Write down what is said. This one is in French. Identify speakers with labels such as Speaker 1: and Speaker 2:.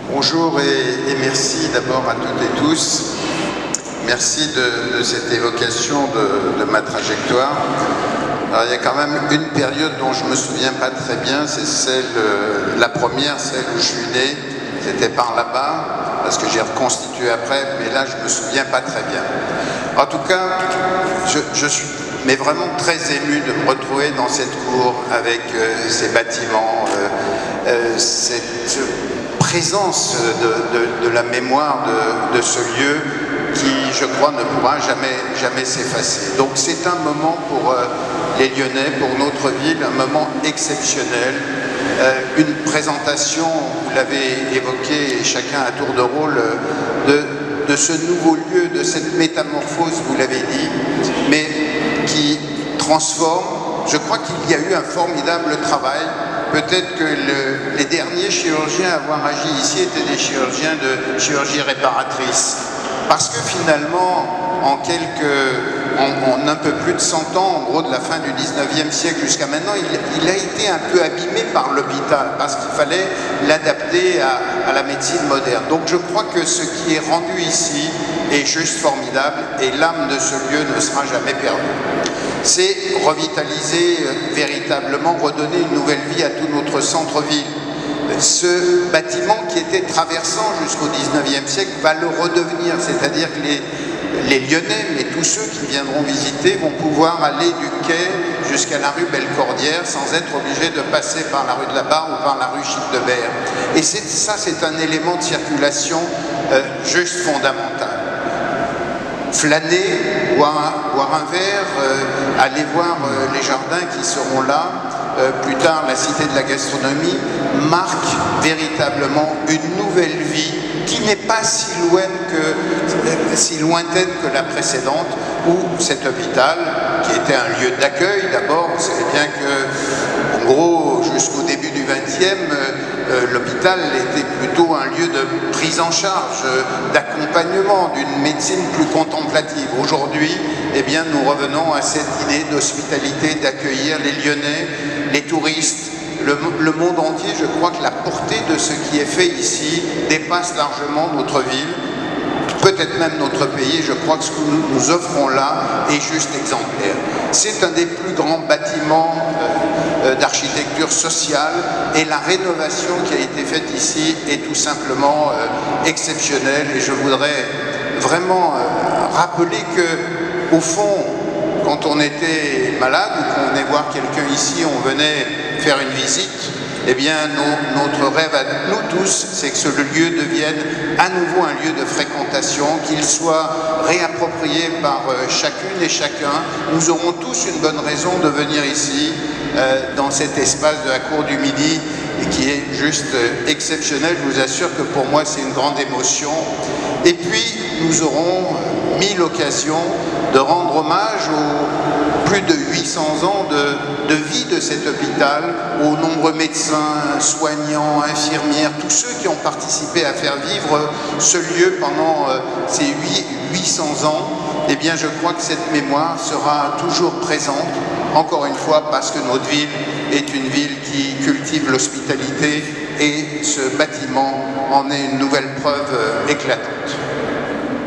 Speaker 1: Bonjour et merci d'abord à toutes et tous. Merci de cette évocation de ma trajectoire. Alors, il y a quand même une période dont je ne me souviens pas très bien, c'est la première, celle où je suis né. C'était par là-bas, parce que j'ai reconstitué après, mais là je ne me souviens pas très bien. En tout cas, je suis vraiment très ému de me retrouver dans cette cour avec ces bâtiments, cette présence de la mémoire de ce lieu qui, je crois, ne pourra jamais s'effacer. Donc c'est un moment pour les Lyonnais, pour notre ville, un moment exceptionnel. Une présentation, vous l'avez évoqué chacun à tour de rôle, de ce nouveau lieu, de cette métamorphose, vous l'avez dit, mais qui transforme. Je crois qu'il y a eu un formidable travail. Peut-être que les derniers chirurgiens à avoir agi ici étaient des chirurgiens de chirurgie réparatrice. Parce que finalement, en un peu plus de 100 ans, en gros de la fin du 19e siècle jusqu'à maintenant, il a été un peu abîmé par l'hôpital parce qu'il fallait l'adapter à la médecine moderne. Donc je crois que ce qui est rendu ici est juste formidable et l'âme de ce lieu ne sera jamais perdue. C'est revitaliser véritablement, redonner une nouvelle vie à tout notre centre-ville. Ce bâtiment qui était traversant jusqu'au 19e siècle va le redevenir, c'est-à-dire que les Lyonnais, mais tous ceux qui viendront visiter, vont pouvoir aller du quai jusqu'à la rue Bellecordière sans être obligés de passer par la rue de la Barre ou par la rue Childebert. Et ça, c'est un élément de circulation juste fondamental. Flâner, boire un verre, aller voir les jardins qui seront là, plus tard la cité de la gastronomie, marque véritablement une nouvelle vie qui n'est pas si lointaine que la précédente, où cet hôpital, qui était un lieu d'accueil d'abord, vous savez bien que, en gros, jusqu'au début du XXe, l'hôpital était plutôt un lieu de prise en charge, d'accompagnement, d'une médecine plus contemplative. Aujourd'hui, eh bien, nous revenons à cette idée d'hospitalité, d'accueillir les Lyonnais, les touristes, le monde entier. Je crois que la portée de ce qui est fait ici dépasse largement notre ville, peut-être même notre pays. Je crois que ce que nous offrons là est juste exemplaire. C'est un des plus grands bâtiments d'architecture sociale et la rénovation qui a été faite ici est tout simplement exceptionnelle. Et je voudrais vraiment rappeler que, au fond, quand on était malade ou qu'on venait voir quelqu'un ici, on venait faire une visite, eh bien notre rêve à nous tous, c'est que ce lieu devienne à nouveau un lieu de fréquentation, qu'il soit réapproprié par chacune et chacun. Nous aurons tous une bonne raison de venir ici, dans cet espace de la Cour du Midi, et qui est juste exceptionnel. Je vous assure que pour moi c'est une grande émotion. Et puis nous aurons mis l'occasion de rendre hommage aux plus de 800 ans de vie de cet hôpital, aux nombreux médecins, soignants, infirmières, tous ceux qui ont participé à faire vivre ce lieu pendant ces 800 ans. Eh bien, je crois que cette mémoire sera toujours présente, encore une fois, parce que notre ville est une ville qui cultive l'hospitalité et ce bâtiment en est une nouvelle preuve éclatante.